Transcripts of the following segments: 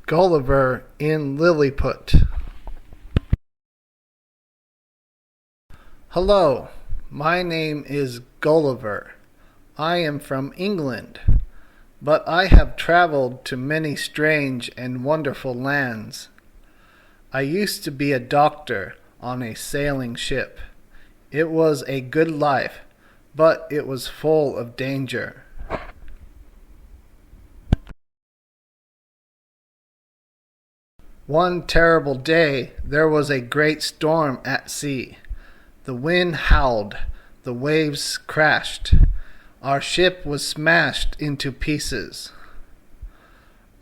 Gulliver in Lilliput. Hello, my name is Gulliver. I am from England, but I have traveled to many strange and wonderful lands. I used to be a doctor on a sailing ship. It was a good life, but it was full of danger. One terrible day, there was a great storm at sea. The wind howled, the waves crashed. Our ship was smashed into pieces.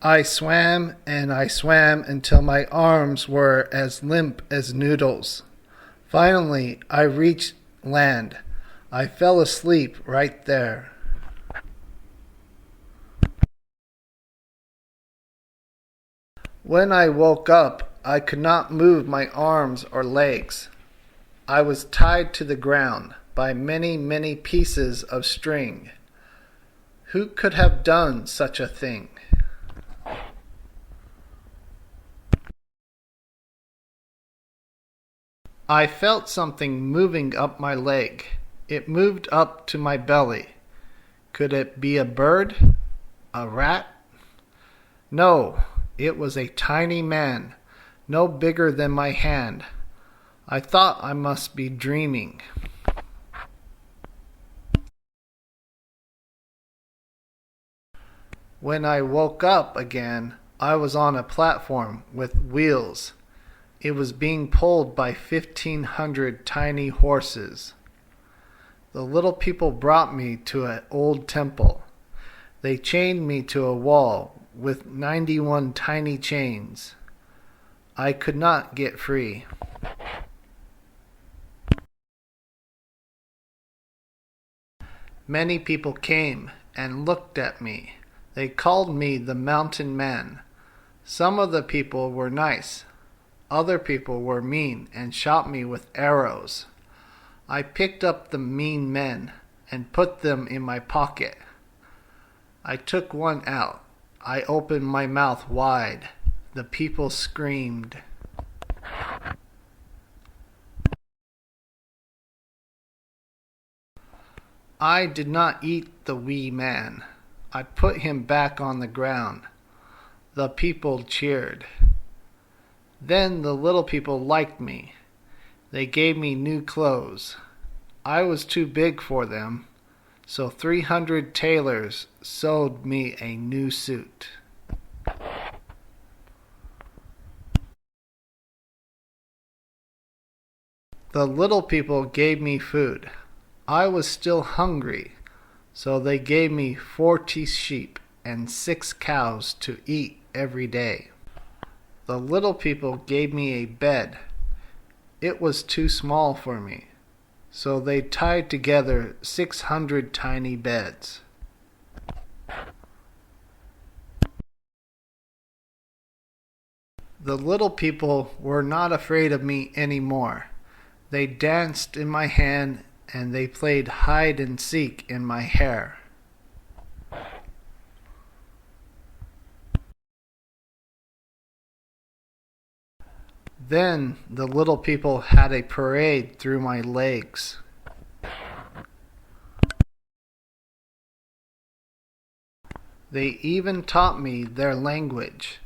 I swam and I swam until my arms were as limp as noodles. Finally, I reached land. I fell asleep right there. When I woke up, I could not move my arms or legs. I was tied to the ground by many, many pieces of string. Who could have done such a thing? I felt something moving up my leg. It moved up to my belly. Could it be a bird? A rat? No, it was a tiny man, no bigger than my hand. I thought I must be dreaming. When I woke up again, I was on a platform with wheels. It was being pulled by 1,500 tiny horses. The little people brought me to an old temple. They chained me to a wall with 91 tiny chains. I could not get free. Many people came and looked at me. They called me the Mountain Man. Some of the people were nice. Other people were mean and shot me with arrows. I picked up the mean men and put them in my pocket. I took one out. I opened my mouth wide. The people screamed. I did not eat the wee man. I put him back on the ground. The people cheered. Then the little people liked me. They gave me new clothes. I was too big for them, so 300 tailors sewed me a new suit. The little people gave me food. I was still hungry, so they gave me 40 sheep and 6 cows to eat every day. The little people gave me a bed. It was too small for me, so they tied together 600 tiny beds. The little people were not afraid of me anymore. They danced in my hand and they played hide and seek in my hair. Then the little people had a parade through my legs. They even taught me their language.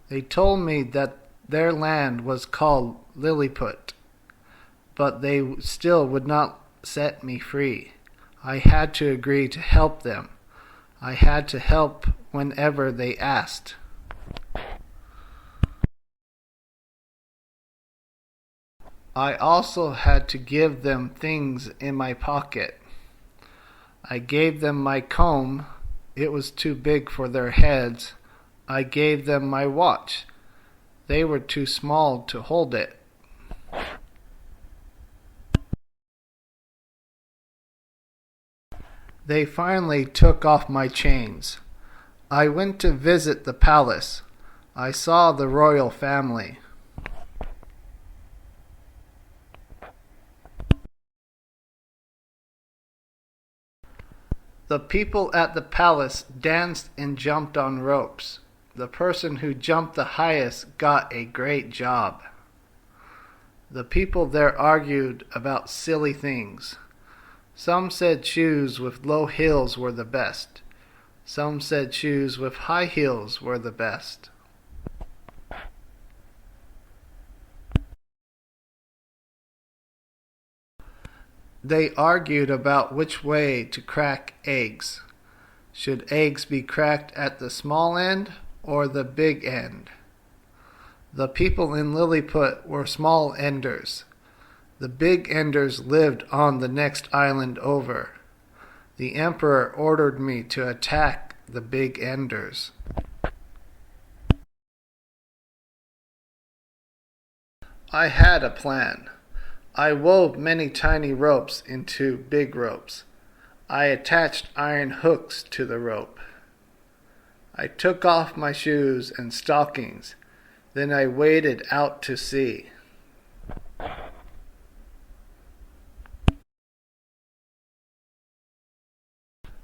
They told me that their land was called Lilliput, but they still would not set me free. I had to agree to help them. I had to help whenever they asked. I also had to give them things in my pocket. I gave them my comb. It was too big for their heads. I gave them my watch. They were too small to hold it. They finally took off my chains. I went to visit the palace. I saw the royal family. The people at the palace danced and jumped on ropes. The person who jumped the highest got a great job. The people there argued about silly things. Some said shoes with low heels were the best. Some said shoes with high heels were the best. They argued about which way to crack eggs. Should eggs be cracked at the small end or the big end? The people in Lilliput were small enders. The big enders lived on the next island over. The emperor ordered me to attack the big enders. I had a plan. I wove many tiny ropes into big ropes. I attached iron hooks to the rope. I took off my shoes and stockings. Then I waded out to sea.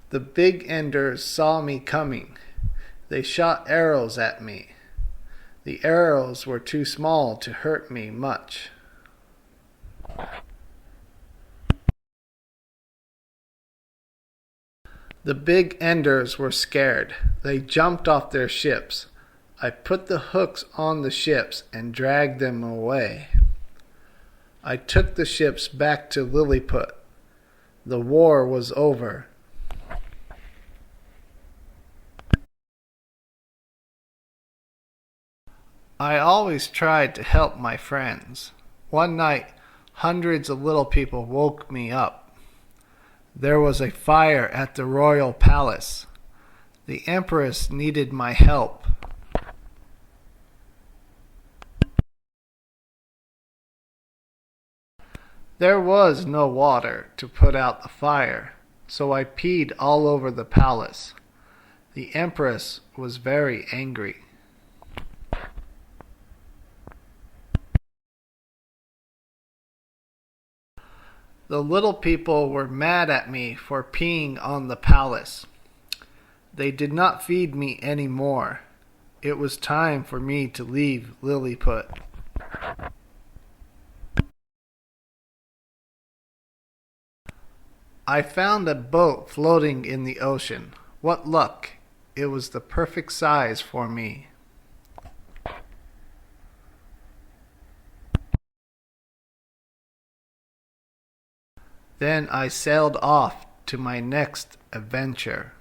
The big enders saw me coming. They shot arrows at me. The arrows were too small to hurt me much. The big enders were scared. They jumped off their ships. I put the hooks on the ships and dragged them away. I took the ships back to Lilliput. The war was over. I always tried to help my friends. One night, hundreds of little people woke me up. There was a fire at the royal palace. The empress needed my help. There was no water to put out the fire, so I peed all over the palace. The empress was very angry. The little people were mad at me for peeing on the palace. They did not feed me any more. It was time for me to leave Lilliput. I found a boat floating in the ocean. What luck! It was the perfect size for me. Then I sailed off to my next adventure.